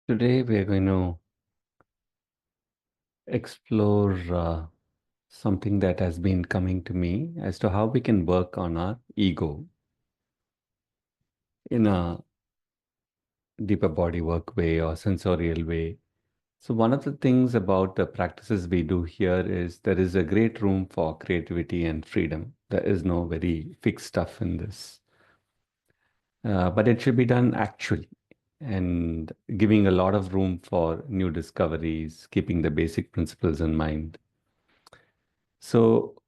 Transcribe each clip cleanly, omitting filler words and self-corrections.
Today we're going to explore something that has been coming to me as to how we can work on our ego in a deeper body work way or sensorial way. So one of the things about the practices we do here is there is a great room for creativity and freedom. There is no very fixed stuff in this. But it should be done actually and giving a lot of room for new discoveries, keeping the basic principles in mind. So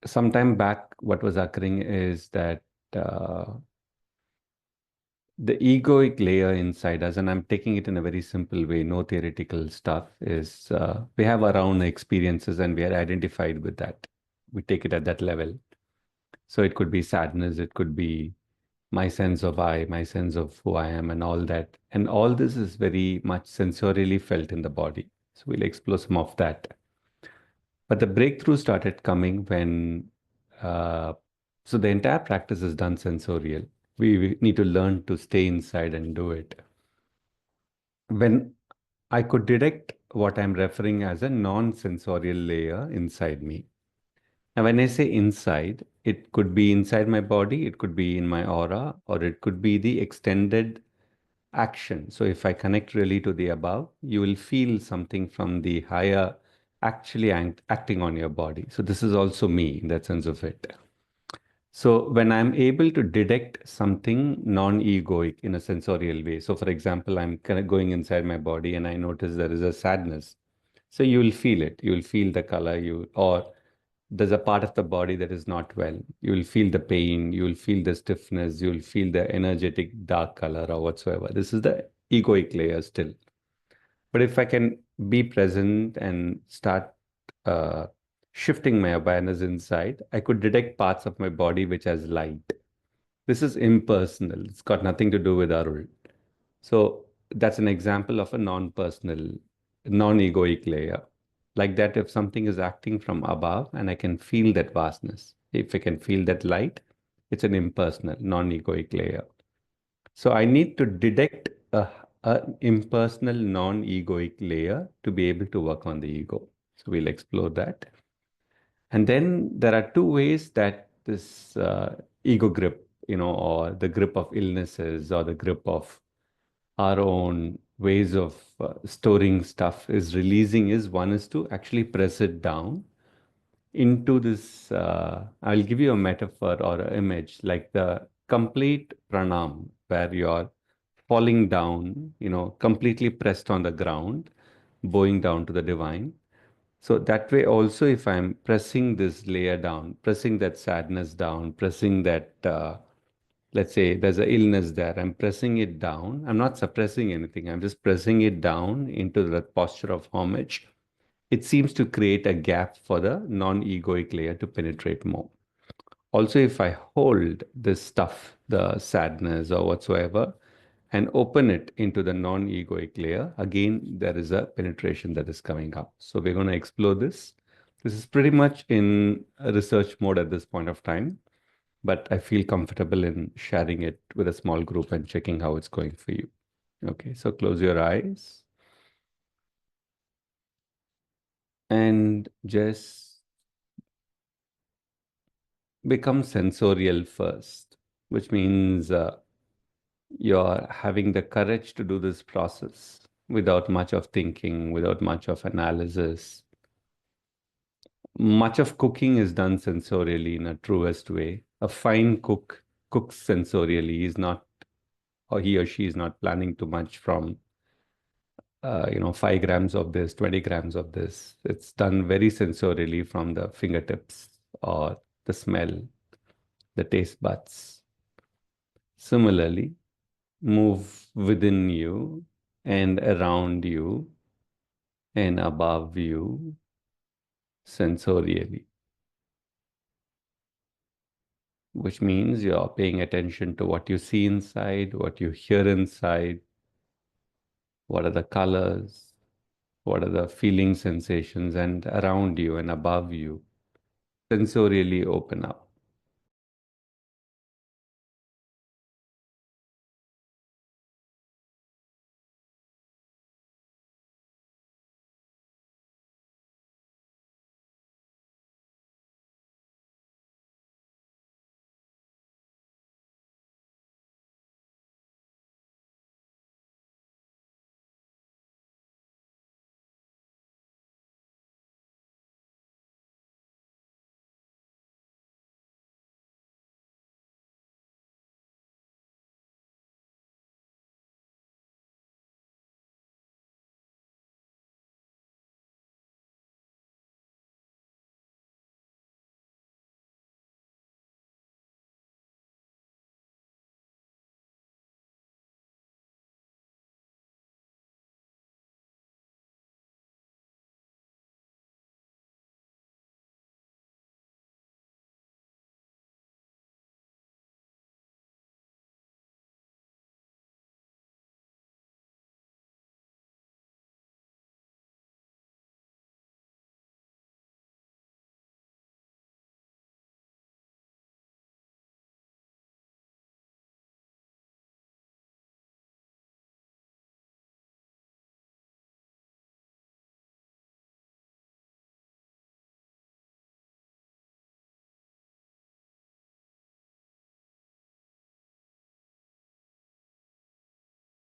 sometime back, what was occurring is that uh, the egoic layer inside us, and I'm taking it in a very simple way, no theoretical stuff, is we have our own experiences and we are identified with that. We take it at that level. So it could be sadness, it could be my sense of I, my sense of who I am, and all that. And all this is very much sensorially felt in the body. So we'll explore some of that. But the breakthrough started coming when, uh, so the entire practice is done sensorial. We need to learn to stay inside and do it. When I could detect what I'm referring as a non-sensorial layer inside me. And when I say inside, it could be inside my body, it could be in my aura, or it could be the extended action. So if I connect really to the above, you will feel something from the higher actually acting on your body. So this is also me in that sense of it. So when I'm able to detect something non-egoic in a sensorial way, so for example, I'm kind of going inside my body and I notice there is a sadness. So you will feel it. You will feel the color, or there's a part of the body that is not well. You will feel the pain, you will feel the stiffness, you will feel the energetic dark color or whatsoever. This is the egoic layer still. But if I can be present and start uh, shifting my awareness inside, I could detect parts of my body which has light. This is impersonal. It's got nothing to do with Arul. So that's an example of a non-personal, non-egoic layer. Like that, if something is acting from above and I can feel that vastness, if I can feel that light, it's an impersonal, non-egoic layer. So I need to detect a impersonal, non-egoic layer to be able to work on the ego. So we'll explore that. And then there are two ways that this ego grip, or the grip of illnesses or the grip of our own ways of storing stuff is releasing is one is to actually press it down into this. I'll give you a metaphor or an image like the complete pranam, where you're falling down, completely pressed on the ground, bowing down to the divine. So that way also, if I'm pressing this layer down, pressing that sadness down, pressing that, let's say there's an illness there, I'm pressing it down. I'm not suppressing anything. I'm just pressing it down into that posture of homage. It seems to create a gap for the non-egoic layer to penetrate more. Also, if I hold this stuff, the sadness or whatsoever, and open it into the non-egoic layer, again, there is a penetration that is coming up. So we're going to explore this. This is pretty much in a research mode at this point of time, but I feel comfortable in sharing it with a small group and checking how it's going for you. Okay, so close your eyes and just become sensorial first, which means you're having the courage to do this process without much of thinking, without much of analysis. Much of cooking is done sensorially in a truest way. A fine cook cooks sensorially. He's not, or he or she is not planning too much from, 5 grams of this, 20 grams of this. It's done very sensorially from the fingertips or the smell, the taste buds. Similarly, move within you and around you and above you sensorially, which means you're paying attention to what you see inside, what you hear inside, what are the colors, what are the feeling sensations, and around you and above you. Sensorially open up.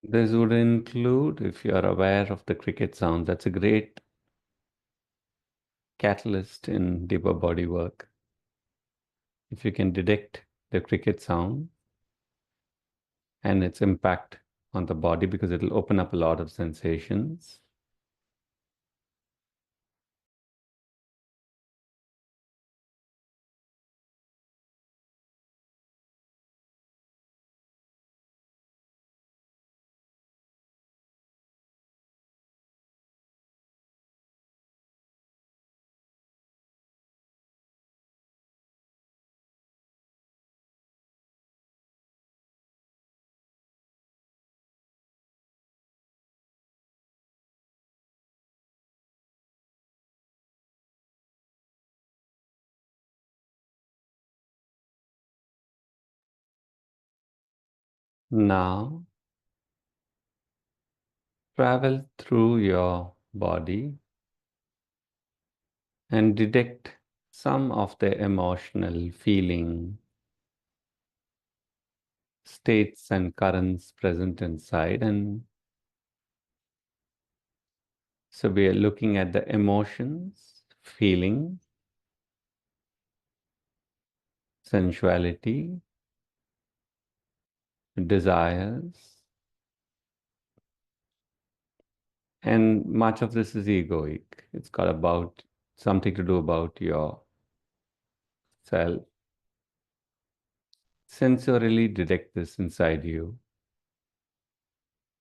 This would include, if you are aware of the cricket sound, that's a great catalyst in deeper body work. If you can detect the cricket sound and its impact on the body, because it'll open up a lot of sensations. Now, travel through your body and detect some of the emotional feeling states and currents present inside. And so we are looking at the emotions, feeling, sensuality, desires, and much of this is egoic. It's got about something to do about your self. Sensorially detect this inside you.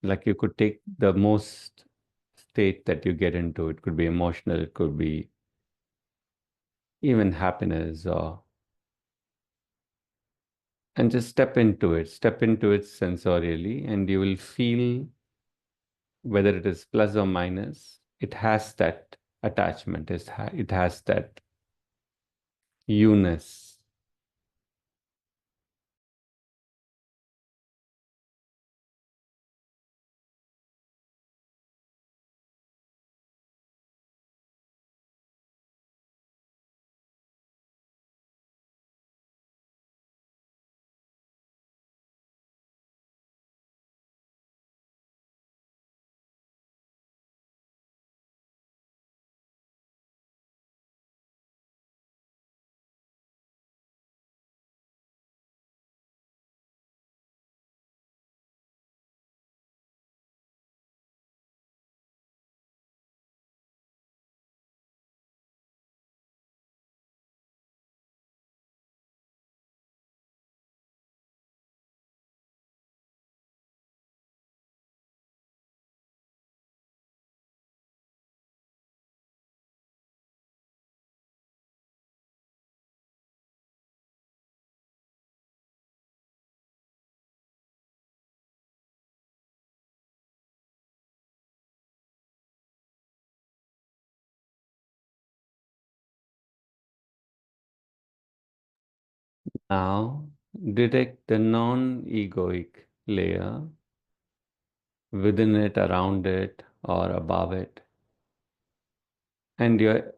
Like you could take the most state that you get into. It could be emotional, it could be even happiness, or and just step into it sensorially, and you will feel whether it is plus or minus, it has that attachment, it has that you-ness. Now detect the non-egoic layer within it, around it, or above it. And you're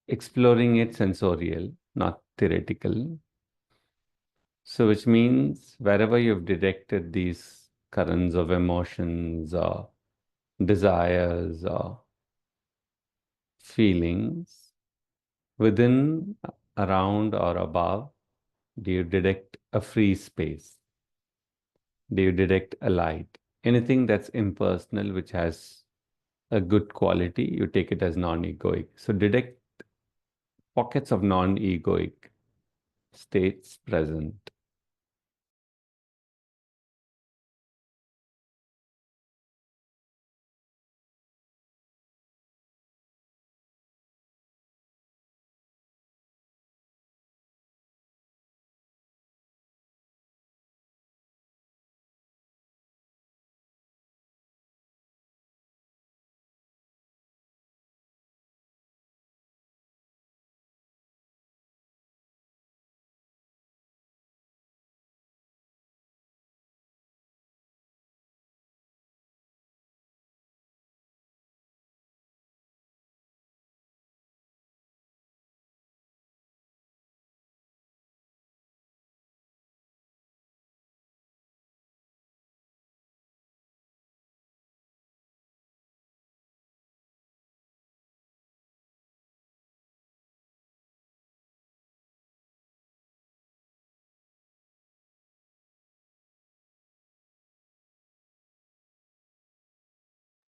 exploring it sensorial, not theoretical. So, which means wherever you've detected these currents of emotions or desires or feelings, within, around, or above, do you detect a free space? Do you detect a light? Anything that's impersonal, which has a good quality, you take it as non-egoic. So detect pockets of non-egoic states present.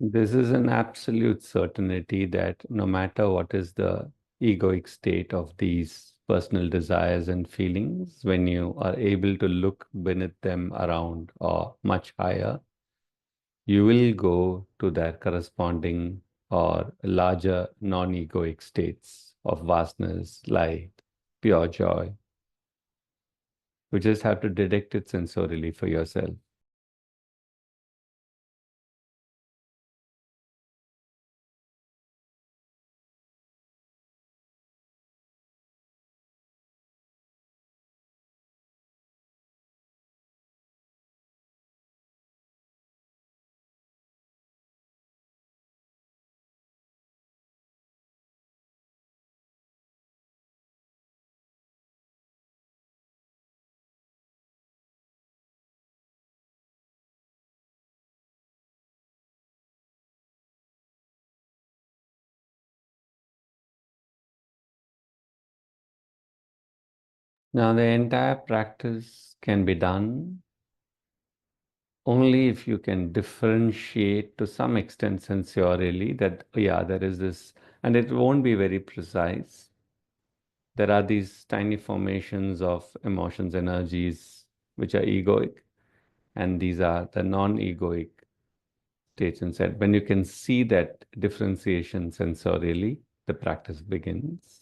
This is an absolute certainty that no matter what is the egoic state of these personal desires and feelings, when you are able to look beneath them around or much higher, you will go to their corresponding or larger non-egoic states of vastness, light, pure joy. You just have to detect it sensorially for yourself. Now, the entire practice can be done only if you can differentiate to some extent sensorially that, yeah, there is this, and it won't be very precise. There are these tiny formations of emotions, energies, which are egoic, and these are the non-egoic states inside. When you can see that differentiation sensorially, the practice begins.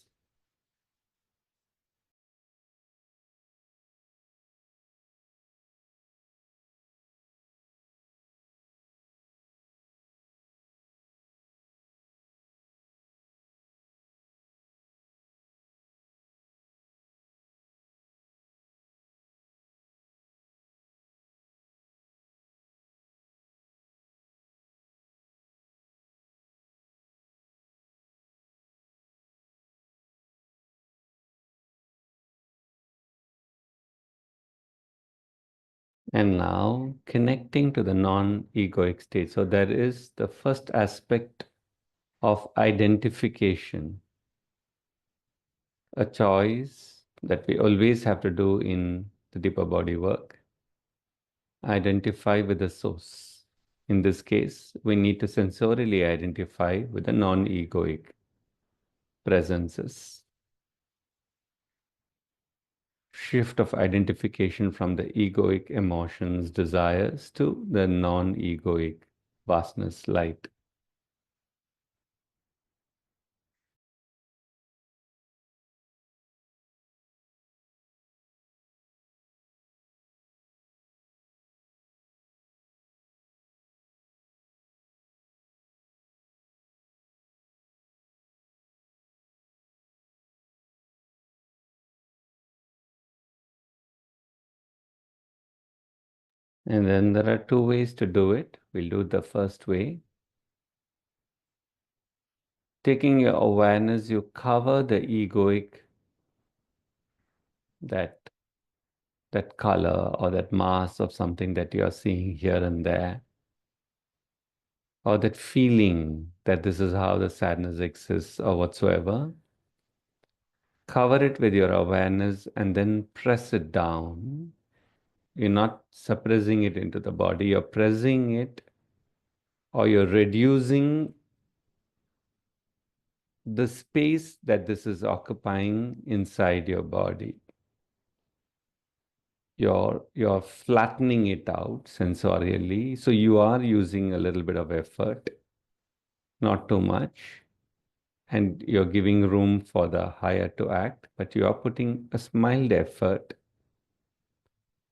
And now connecting to the non-egoic state. So there is the first aspect of identification, a choice that we always have to do in the deeper body work. Identify with the source. In this case, we need to sensorially identify with the non-egoic presences. Shift of identification from the egoic emotions, desires to the non-egoic vastness, light. And then there are two ways to do it. We'll do the first way. Taking your awareness, you cover the egoic, that that color or that mass of something that you are seeing here and there, or that feeling that this is how the sadness exists or whatsoever. Cover it with your awareness and then press it down. You're not suppressing it into the body, you're pressing it, or you're reducing the space that this is occupying inside your body. You're flattening it out sensorially. So you are using a little bit of effort, not too much. And you're giving room for the higher to act, but you are putting a mild effort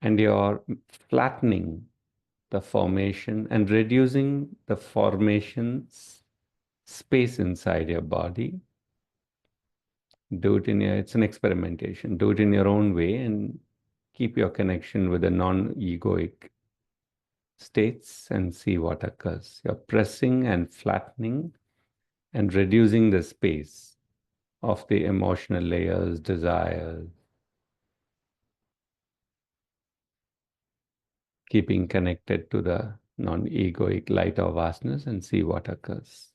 and you're flattening the formation and reducing the formation's space inside your body. Do it in your, it's an experimentation. Do it in your own way and keep your connection with the non-egoic states and see what occurs. You're pressing and flattening and reducing the space of the emotional layers, desires, keeping connected to the non-egoic light of vastness and see what occurs.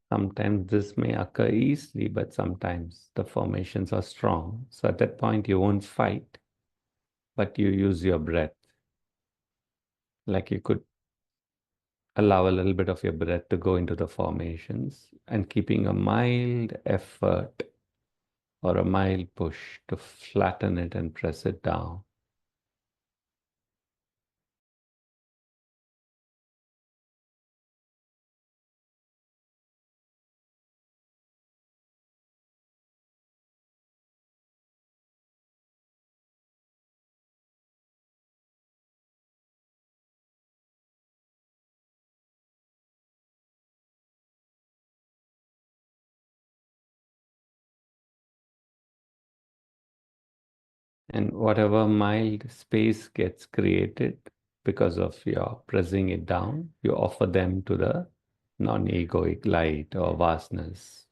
Sometimes this may occur easily, but sometimes the formations are strong. So at that point, you won't fight, but you use your breath. Like you could allow a little bit of your breath to go into the formations and keeping a mild effort or a mild push to flatten it and press it down. And whatever mild space gets created because of your pressing it down, you offer them to the non-egoic light or vastness.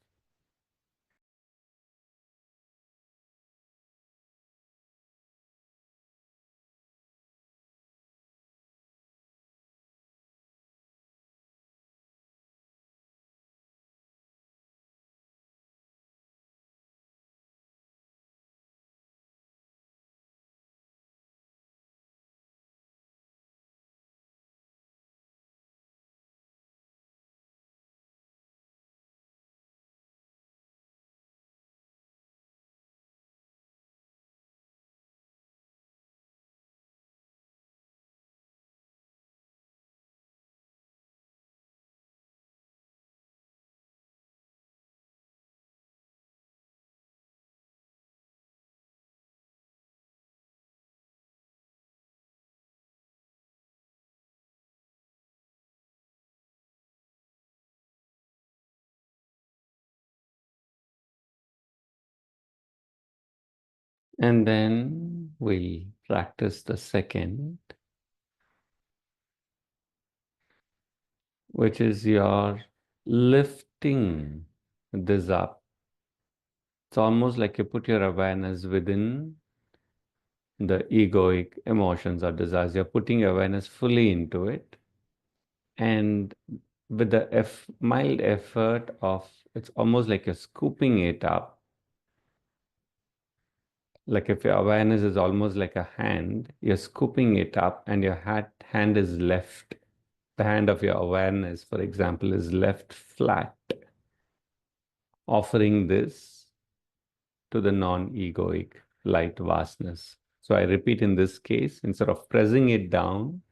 And then we'll practice the second, which is your lifting this up. It's almost like you put your awareness within the egoic emotions or desires. You're putting your awareness fully into it. And with the mild effort of, it's almost like you're scooping it up. Like if your awareness is almost like a hand, you're scooping it up and your hand is left. The hand of your awareness, for example, is left flat, offering this to the non-egoic light vastness. So I repeat, in this case, instead of pressing it down,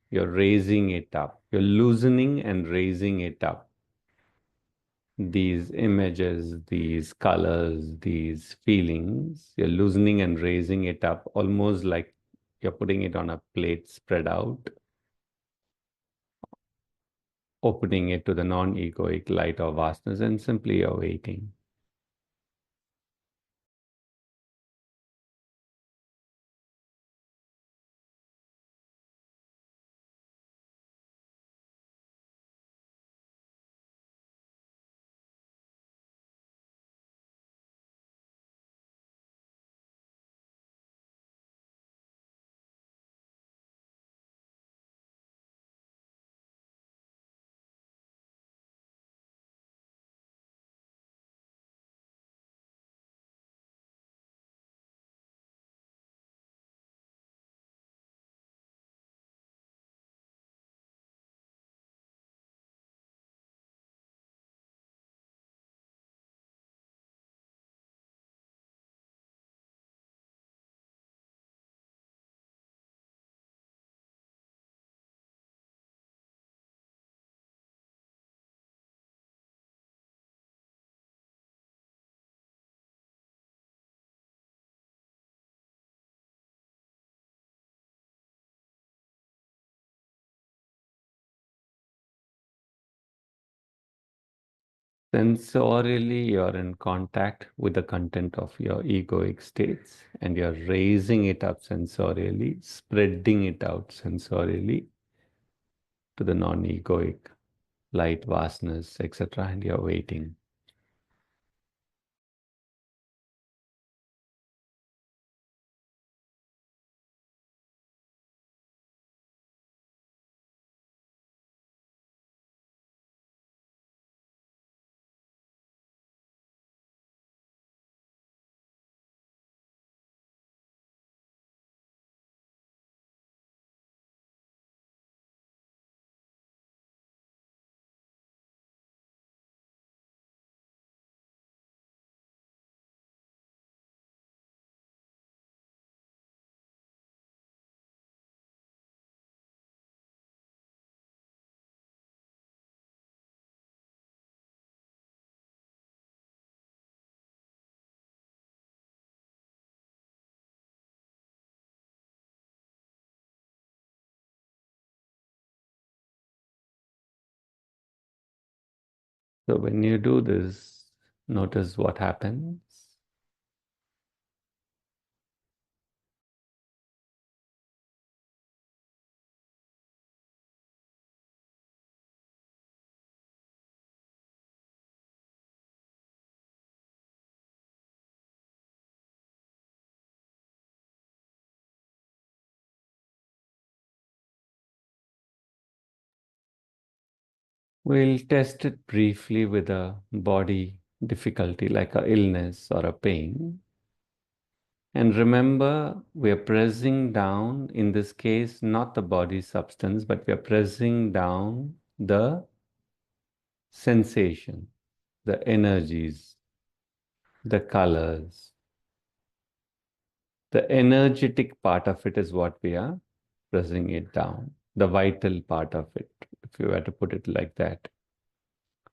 you're raising it up. You're loosening and raising it up. These images, these colors, these feelings, you're loosening and raising it up, almost like you're putting it on a plate spread out, opening it to the non-egoic light or vastness, and simply you're waiting. Sensorially, you're in contact with the content of your egoic states and you're raising it up sensorially, spreading it out sensorially to the non-egoic light, vastness, etc. And you're waiting. So when you do this, notice what happens. We'll test it briefly with a body difficulty like a illness or a pain. And remember, we are pressing down, in this case, not the body substance, but we are pressing down the sensation, the energies, the colors. The energetic part of it is what we are pressing it down, the vital part of it, if you were to put it like that.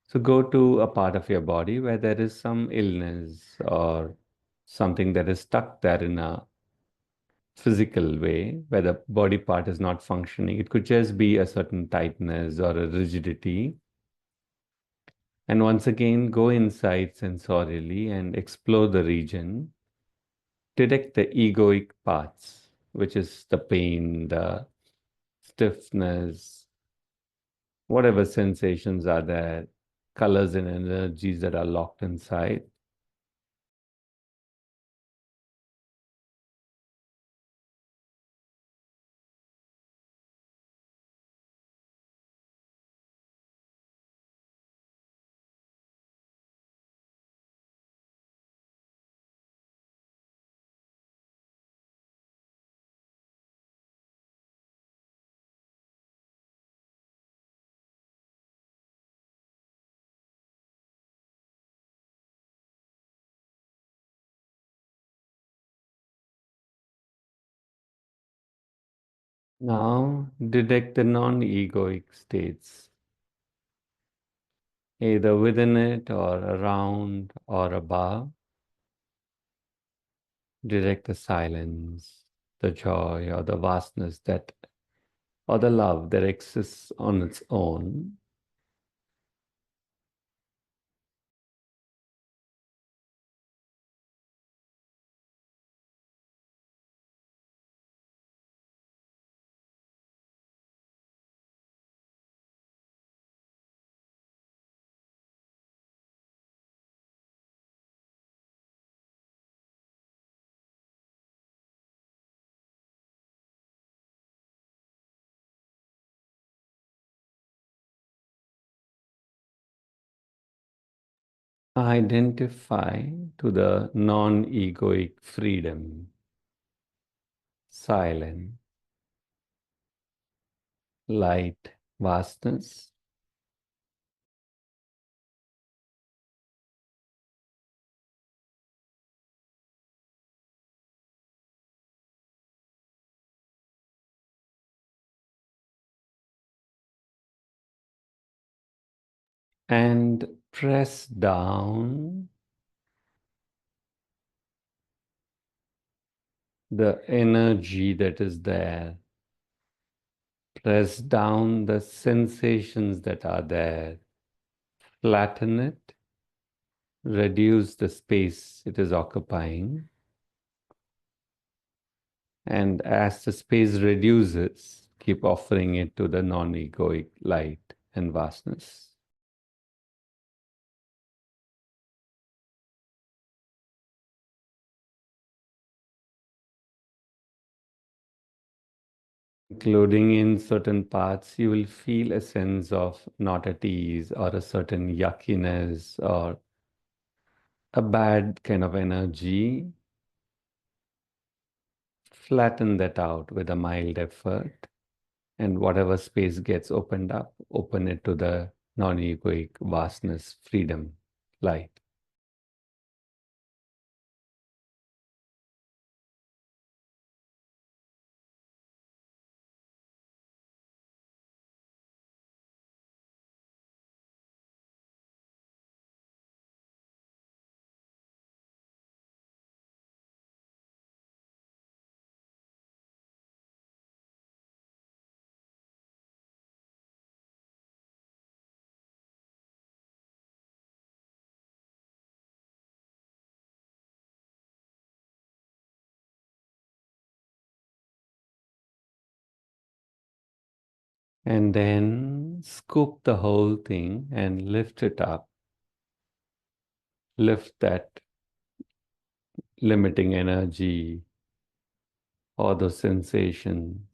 So go to a part of your body where there is some illness or something that is stuck there in a physical way, where the body part is not functioning. It could just be a certain tightness or a rigidity. And once again, go inside sensorially and explore the region. Detect the egoic parts, which is the pain, the stiffness, whatever sensations are there, colors and energies that are locked inside. Now, detect the non-egoic states, either within it or around or above. Detect the silence, the joy, or the vastness that, or the love that exists on its own. Identify to the non-egoic freedom, silence, light, vastness. And press down the energy that is there. Press down the sensations that are there. Flatten it. Reduce the space it is occupying. And as the space reduces, keep offering it to the non-egoic light and vastness. Including in certain parts, you will feel a sense of not at ease or a certain yuckiness or a bad kind of energy. Flatten that out with a mild effort, and whatever space gets opened up, open it to the non-egoic vastness, freedom, light. And then scoop the whole thing and lift it up. Lift that limiting energy or the sensation.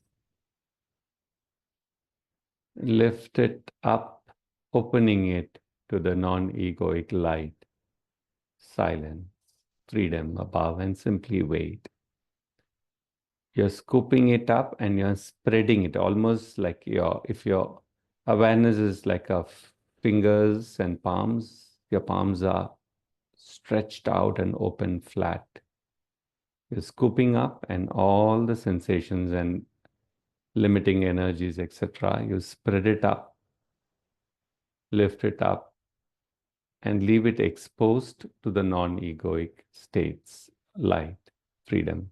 Lift it up, opening it to the non-egoic light, silence, freedom above, and simply wait. You're scooping it up and you're spreading it almost like if your awareness is like a fingers and palms, your palms are stretched out and open flat. You're scooping up and all the sensations and limiting energies, etc. You spread it up, lift it up, and leave it exposed to the non-egoic states, light, freedom.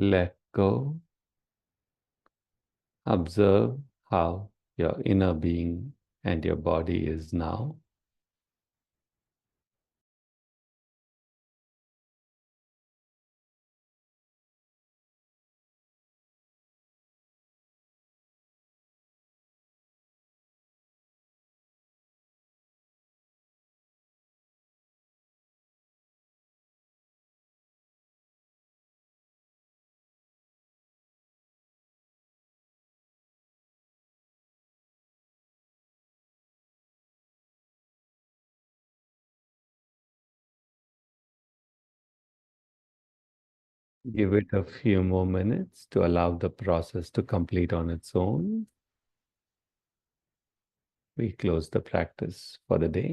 Let go. Observe how your inner being and your body is now. Give it a few more minutes to allow the process to complete on its own. We close the practice for the day.